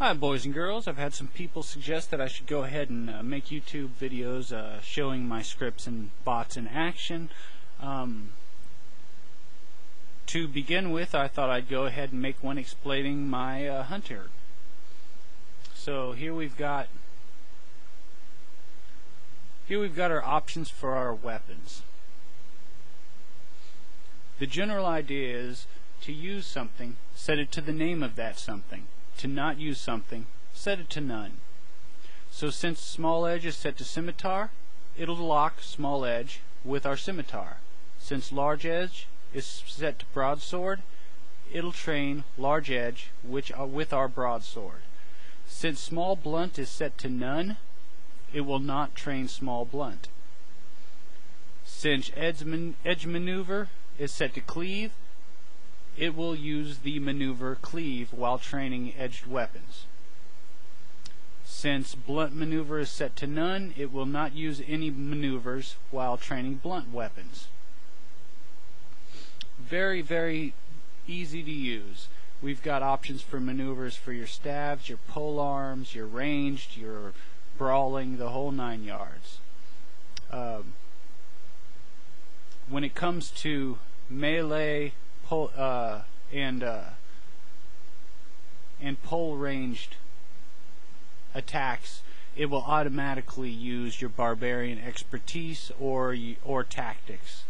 Hi boys and girls, I've had some people suggest that I should go ahead and make YouTube videos showing my scripts and bots in action. To begin with, I thought I'd go ahead and make one explaining my Hunter. So here we've got our options for our weapons. The general idea is to use something, set it to the name of that something. To not use something, set it to none. So since small edge is set to scimitar, it'll lock small edge with our scimitar. Since large edge is set to broadsword, it'll train large edge with our broadsword. Since small blunt is set to none, it will not train small blunt. Since edge maneuver is set to cleave, it will use the maneuver cleave while training edged weapons. Since blunt maneuver is set to none, it will not use any maneuvers while training blunt weapons. Very, very easy to use. We've got options for maneuvers for your stabs, your pole arms, your ranged, your brawling, the whole 9 yards. When it comes to melee and pole ranged attacks, it will automatically use your barbarian expertise or tactics.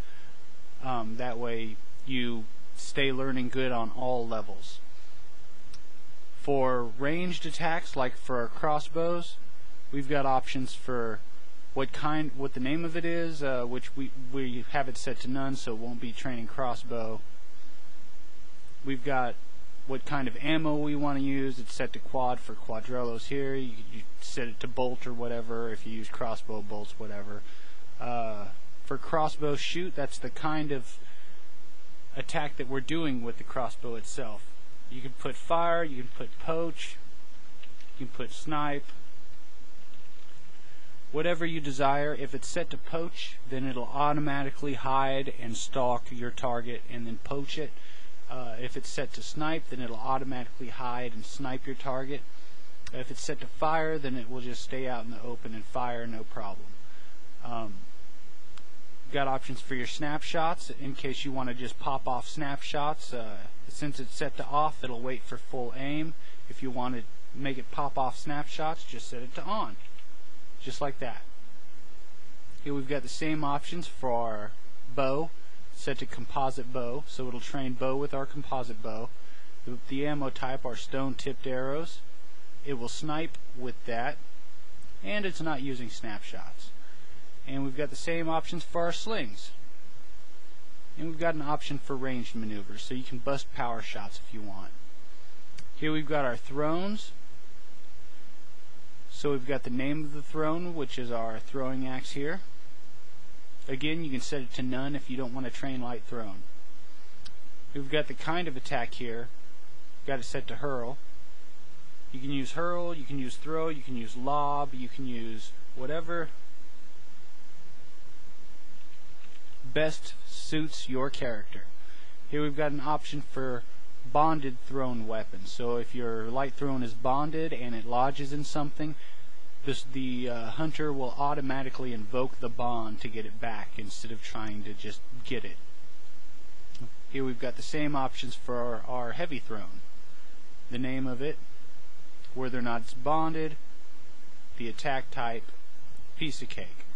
That way you stay learning good on all levels. For ranged attacks, like for our crossbows, we've got options for what the name of it is, which we have it set to none, so it won't be training crossbow. We've got what kind of ammo we want to use. It's set to quad for quadrellos here. You set it to bolt or whatever if you use crossbow bolts, whatever. For crossbow shoot, that's the kind of attack that we're doing with the crossbow itself. You can put fire, you can put poach, you can put snipe, whatever you desire. If it's set to poach, then it'll automatically hide and stalk your target and then poach it. If it's set to snipe, then it'll automatically hide and snipe your target. If it's set to fire, then it will just stay out in the open and fire, no problem. Got options for your snapshots in case you want to just pop off snapshots. Since it's set to off, it'll wait for full aim. If you want to make it pop off snapshots, just set it to on. Just like that. Here we've got the same options for our bow, set to composite bow, so it'll train bow with our composite bow. The ammo type are stone tipped arrows. It will snipe with that, and it's not using snapshots. And we've got the same options for our slings. And we've got an option for ranged maneuvers, so you can bust power shots if you want. Here we've got our thrones. So we've got the name of the throne, which is our throwing axe here. Again, you can set it to none if you don't want to train light thrown. We've got the kind of attack here. Got it set to hurl. You can use hurl, you can use throw, you can use lob, you can use whatever best suits your character. Here we've got an option for bonded thrown weapons. So if your light thrown is bonded and it lodges in something, the hunter will automatically invoke the bond to get it back instead of trying to just get it. Here we've got the same options for our heavy thrown. The name of it, whether or not it's bonded, the attack type, piece of cake.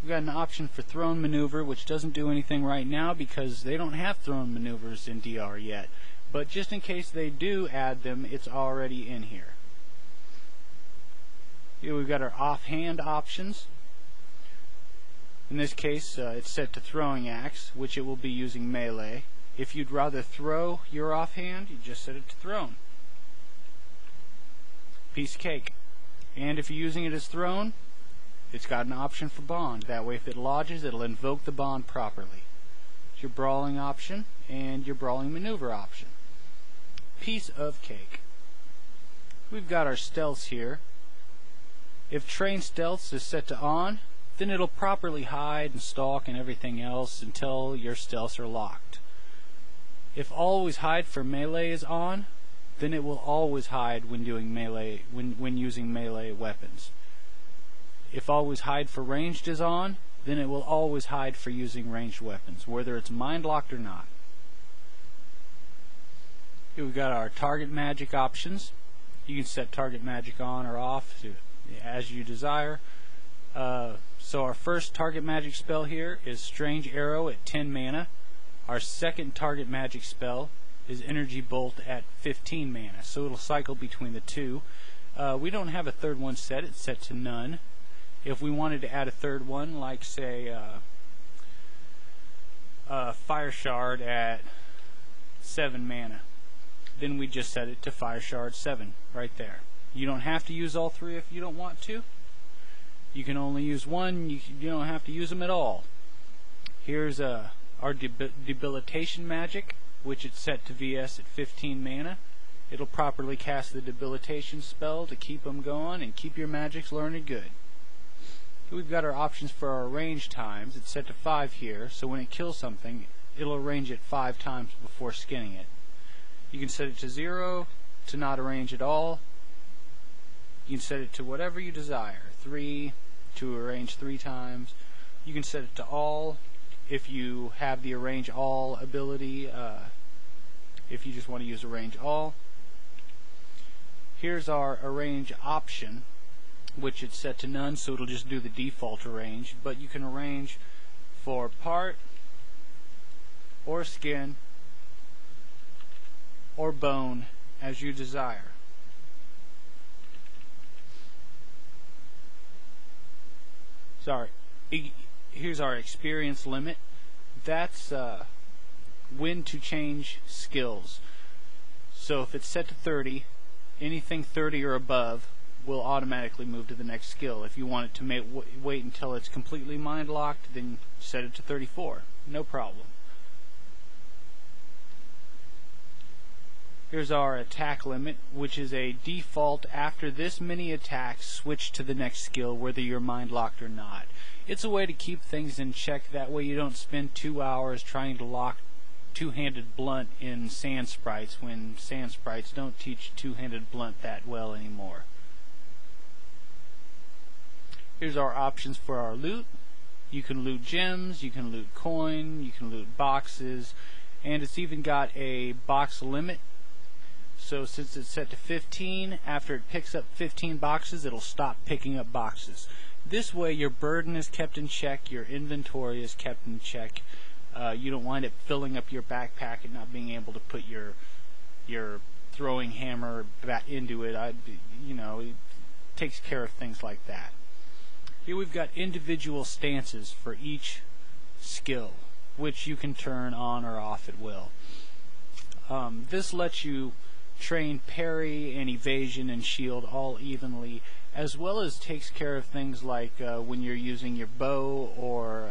We've got an option for thrown maneuver, which doesn't do anything right now because they don't have thrown maneuvers in DR yet. But just in case they do add them, it's already in here. Here we've got our offhand options. In this case, it's set to throwing axe, which it will be using melee. If you'd rather throw your offhand, you just set it to thrown. Piece of cake. And if you're using it as thrown, it's got an option for bond. That way if it lodges, it'll invoke the bond properly. It's your brawling option and your brawling maneuver option. Piece of cake. We've got our stealths here. If train stealths is set to on, then it'll properly hide and stalk and everything else until your stealths are locked. If always hide for melee is on, then it will always hide when doing melee when using melee weapons. If always hide for ranged is on, then it will always hide for using ranged weapons, whether it's mind locked or not. Here we've got our target magic options. You can set target magic on or off as you desire. So our first target magic spell here is Strange Arrow at 10 mana. Our second target magic spell is Energy Bolt at 15 mana, so it'll cycle between the two. We don't have a third one set, it's set to none. If we wanted to add a third one, like say Fire Shard at 7 mana, then we just set it to Fire Shard 7 right there. You don't have to use all three if you don't want to. You can only use one, you don't have to use them at all. Here's our Debilitation Magic, which is set to VS at 15 mana. It'll properly cast the Debilitation spell to keep them going and keep your magics learning good. We've got our options for our range times. It's set to 5 here, so when it kills something, it'll arrange it 5 times before skinning it. You can set it to 0 to not arrange at all. You can set it to whatever you desire. 3 to arrange 3 times. You can set it to all if you have the arrange all ability, if you just want to use arrange all. Here's our arrange option, which it's set to none, so it'll just do the default arrange, but you can arrange for part or skin or bone as you desire. Sorry, here's our experience limit. That's when to change skills. So if it's set to 30, anything 30 or above will automatically move to the next skill. If you want it to wait until it's completely mind locked, then set it to 34. No problem. Here's our attack limit, which is a default after this many attacks switch to the next skill whether you're mind locked or not. It's a way to keep things in check, that way you don't spend 2 hours trying to lock two-handed blunt in sand sprites when sand sprites don't teach two-handed blunt that well anymore. Here's our options for our loot. You can loot gems, you can loot coin, you can loot boxes, and it's even got a box limit. So since it's set to 15, after it picks up 15 boxes, it'll stop picking up boxes. This way your burden is kept in check, your inventory is kept in check. You don't wind up filling up your backpack and not being able to put your throwing hammer back into it. It takes care of things like that. Here we've got individual stances for each skill, which you can turn on or off at will. This lets you train parry and evasion and shield all evenly, as well as takes care of things like when you're using your bow or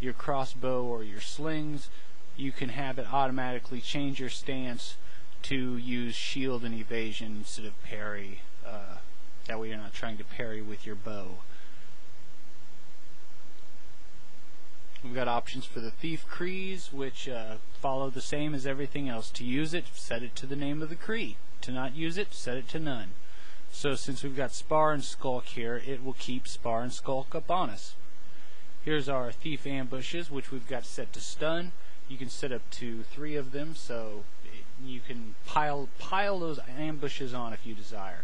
your crossbow or your slings. You can have it automatically change your stance to use shield and evasion instead of parry. That way you're not trying to parry with your bow. We've got options for the Thief Crees, which follow the same as everything else. To use it, set it to the name of the Cree. To not use it, set it to none. So since we've got Spar and Skulk here, it will keep Spar and Skulk up on us. Here's our Thief Ambushes, which we've got set to stun. You can set up to 3 of them, so you can pile those ambushes on if you desire.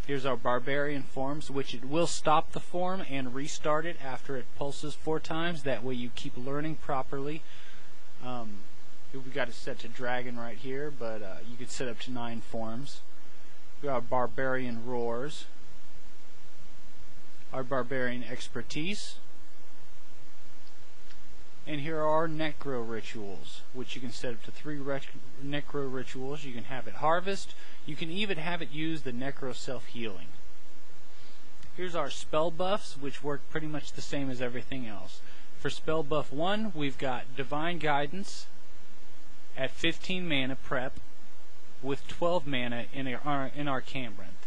Here's our Barbarian Forms, which it will stop the form and restart it after it pulses 4 times. That way you keep learning properly. We've got it set to Dragon right here, but you could set up to 9 forms. We got Barbarian Roars, our Barbarian Expertise, and here are our Necro Rituals, which you can set up to 3 Necro Rituals. You can have it harvest. You can even have it use the Necro Self-Healing. Here's our spell buffs, which work pretty much the same as everything else. For spell buff 1, we've got Divine Guidance at 15 mana prep with 12 mana in our Cambranth.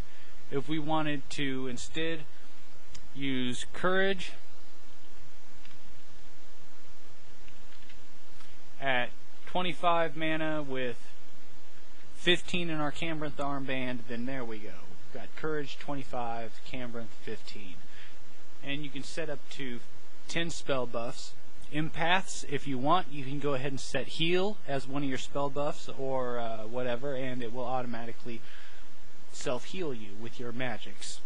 If we wanted to instead use Courage at 25 mana with 15 in our Cambrynth armband, then there we go. We've got Courage 25, Cambrynth 15. And you can set up to 10 spell buffs. Empaths, if you want, you can go ahead and set Heal as one of your spell buffs or whatever, and it will automatically self-heal you with your magics.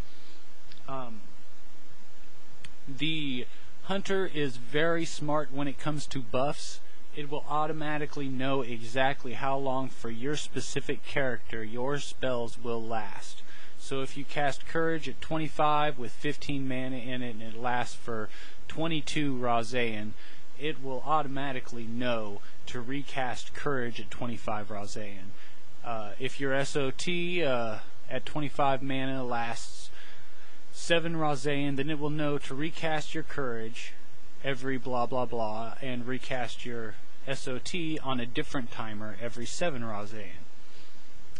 The Hunter is very smart when it comes to buffs. It will automatically know exactly how long for your specific character your spells will last. So if you cast Courage at 25 with 15 mana in it and it lasts for 22 Razaean, it will automatically know to recast Courage at 25 Razaean. If your SOT at 25 mana lasts 7 Razaean, then it will know to recast your Courage every blah blah blah and recast your SOT on a different timer every 7 Razaean.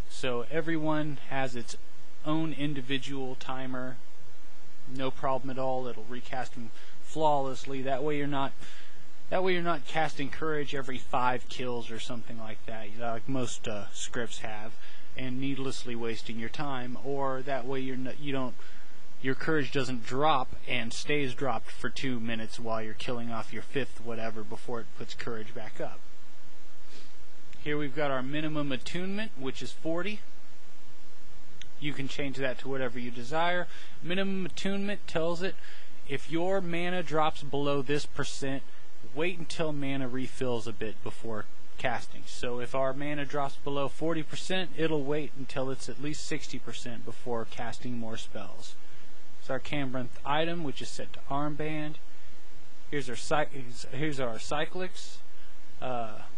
So everyone has its own individual timer, no problem at all. It'll recast them flawlessly. That way you're not casting Courage every 5 kills or something like that, like most scripts have, and needlessly wasting your time. Or that way your Courage doesn't drop and stays dropped for 2 minutes while you're killing off your 5th whatever before it puts Courage back up. Here we've got our minimum attunement, which is 40. You can change that to whatever you desire. Minimum attunement tells it if your mana drops below this percent, wait until mana refills a bit before casting. So if our mana drops below 40%, it'll wait until it's at least 60% before casting more spells. It's our Cambrynth item, which is set to armband. Here's our cyclics,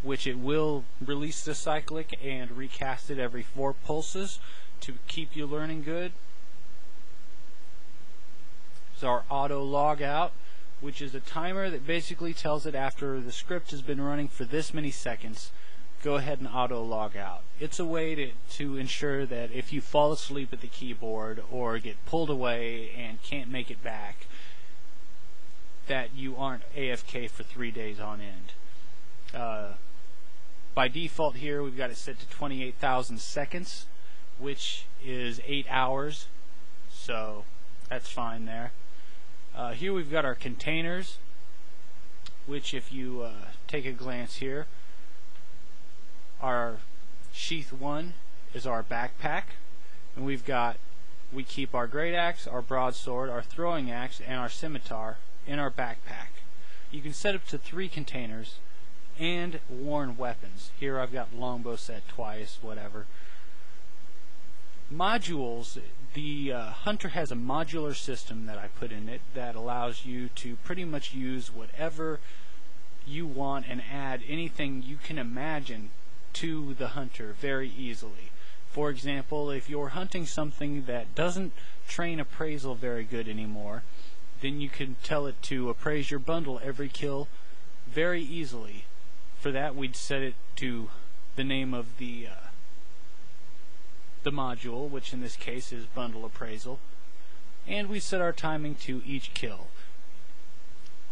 which it will release the cyclic and recast it every 4 pulses to keep you learning good. It's our auto log out, which is a timer that basically tells it after the script has been running for this many seconds, go ahead and auto log out. It's a way to ensure that if you fall asleep at the keyboard or get pulled away and can't make it back, that you aren't AFK for 3 days on end. By default here we've got it set to 28,000 seconds, which is 8 hours, so that's fine there. Here we've got our containers, which if you take a glance here, our sheath 1 is our backpack, and we keep our great axe, our broadsword, our throwing axe, and our scimitar in our backpack. You can set up to 3 containers and worn weapons. Here I've got longbow set twice, whatever. Modules, the Hunter has a modular system that I put in it that allows you to pretty much use whatever you want and add anything you can imagine to the Hunter very easily. For example, if you're hunting something that doesn't train appraisal very good anymore, then you can tell it to appraise your bundle every kill very easily. For that, we'd set it to the name of the module, which in this case is bundle appraisal, and we set our timing to each kill.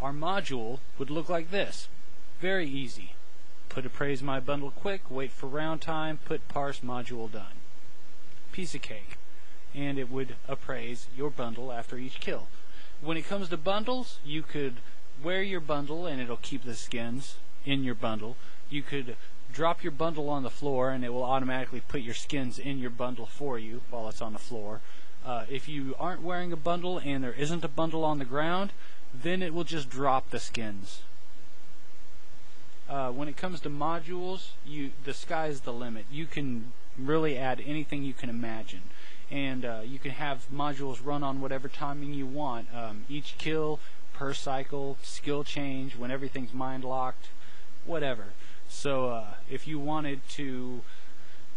Our module would look like this. Very easy. Put appraise my bundle quick, wait for round time, put parse module done. Piece of cake. And it would appraise your bundle after each kill. When it comes to bundles, you could wear your bundle and it'll keep the skins in your bundle. You could drop your bundle on the floor and it will automatically put your skins in your bundle for you while it's on the floor. If you aren't wearing a bundle and there isn't a bundle on the ground, then it will just drop the skins. When it comes to modules, the sky's the limit. You can really add anything you can imagine. And you can have modules run on whatever timing you want. Each kill, per cycle, skill change, when everything's mind locked, whatever. So if you wanted to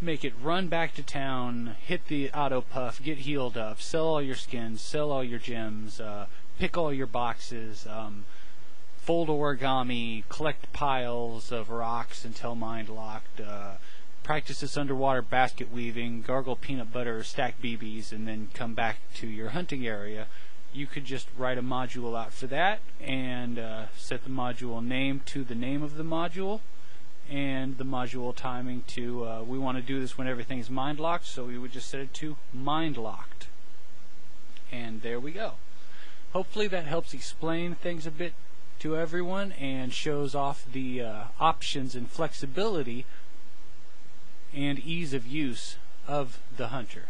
make it run back to town, hit the auto puff, get healed up, sell all your skins, sell all your gems, pick all your boxes, fold origami, collect piles of rocks until mind locked, practice this underwater basket weaving, gargle peanut butter, stack BBs, and then come back to your hunting area, you could just write a module out for that and set the module name to the name of the module, and the module timing to we want to do this when everything's mind locked, so we would just set it to mind locked, and there we go. Hopefully that helps explain things a bit to everyone and shows off the options and flexibility and ease of use of the Hunter.